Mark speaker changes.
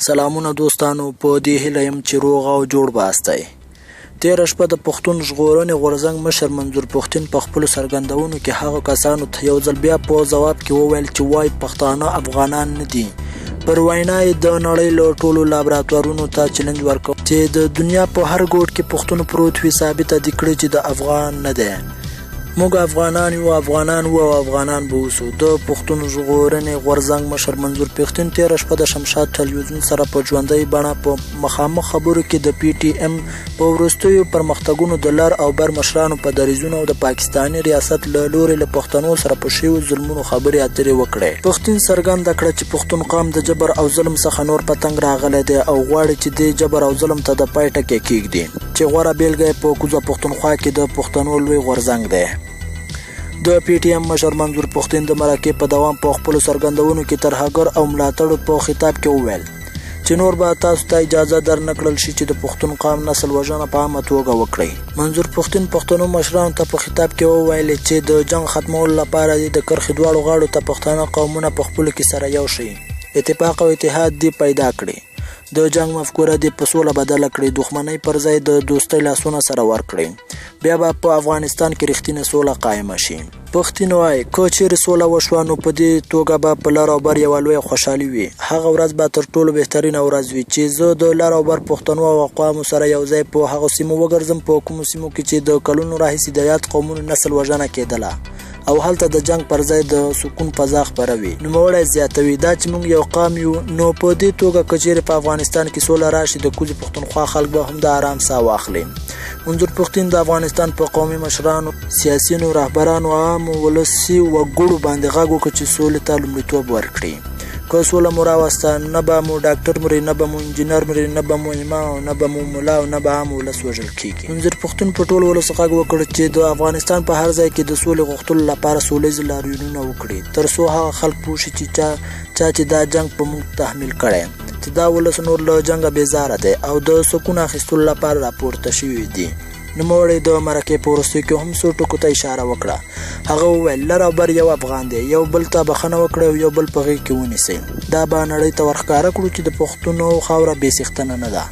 Speaker 1: سلامونه دوستانو، په دې هیله یم چې روغ او جوړ باستئ. تېره شپه د پښتون ژغورنې غورځنګ مشر منظور پښتين په خپلو څرګندونو کې هغه کسانو ته یو ځل بیا په ځواب کې وویل چې وایي پښتانه افغانان نه دي. پر وینا یې د نړۍ له ټولو لابراتوارونو ته چلنج ورکړ چې د دنیا په هر ګوټ کې پښتون پروت وي ثابته دې کړي چې د افغان نه دی. موږ افغانان یو، افغانان وو او افغانان به اوسو. د پښتون ژغورنې غورځنګ مشر منظور پښتين تېره شپه د شمشاد ټلویزیون سره په ژوندۍ بڼه په مخامخ خبرو کې د پی ټي ایم په وروستیو پرمختګونو د لر او بر مشرانو په دریځونو او د پاکستاني ریاست له لوري له پښتنو سره په شویو ظلمونو خبرې اترې وکړې. پښتين څرګنده کړه چې پښتون قام د جبر او ظلم څخه نور په تنګ راغلی دی او غواړي چې د جبر او ظلم ته د پای ټکی کېږدي، چې غوره بیلګه یې په کوزه پښتونخوا کې د پښتنو لوی غورځنګ دی. د پی ټي ایم مشر منظور پښتين د مرکې په دوام په خپلو څرګندونو کې ترهګر او ملاتړو په خطاب کې وویل چې نور به تاسو ته اجازه درنکړل شي چې د پښتون قام نسل وژنه په عامه توګه وکړئ. منظور پښتين پښتنو مشرانو ته په خطاب کې وویل چې د جنګ ختمولو لپاره د کرښې دواړو غاړو ته پښتانه قومونه په خپلو کې سره یو شي، اتفاق او اتحاد دې پیدا کړي، د جنگ مفکوره دې په سوله بدله کړي، دښمنۍ پر ځای د دوستۍ لاسونه سره ورکړي، بیا به په افغانستان کې رښتینې سوله قایمه شي. پښتين وایي که چیرې سوله وشوه نو په دې توګه به په لر او بر یوه لویه خوشحالي وي. هغه ورځ به تر ټولو بهترینه ورځ وي چې زه د لر او بر پښتنو او اقوامو سره یو ځای په هغو سیمو وګرځم په کومو سیمو کې چې د کلونو راهیسې د یاد قومونو نسل وژنه کېدله او هلته د جنگ پر ځای د سکون فضا خپروي. نوموړی زیاتوي دا چې موږ یو قام یو، نو په دې توګه که چیرې په افغانستان کې سوله راشي د کوزې پښتونخوا خلک به هم د آرام ساه واخلي. منظور پښتين د افغانستان په قومي مشرانو، سیاسیونو، رهبرانو، عامو ولسي وګړو باندې غږ وکړ چې سولې ته لومړیتوب ورکړي. که سوله مو راوسته نه به مو ډاکټر مري، نه به مو انجینر مري، نه به مو امام، نه به مو ملا او نه به عام ولس وژل کېږي. منظور پښتين په ټول ولس غږ وکړ چې د افغانستان په هر ځای کې د سولې غوښتلو لپاره سولیز لاریونونه وکړي تر څو هغه خلک پوه شي چې چې دا جنگ په موږ تحمیل کړی، چې دا ولس نور له جنګه بیزاره دی او د سکون اخیستلو لپاره راپورته شوي دي. نوموړی د مرکې په وروستیو کې هم څو ټکو ته اشاره وکړه. هغه وویل لر او بر یو افغان دی، یو بل ته بخښنه وکړئ او یو بل په غېږ کې ونیسئ. دا به نړۍ ته ورښکاره کړو چې د پښتنو خاوره بې څښتنه نه ده.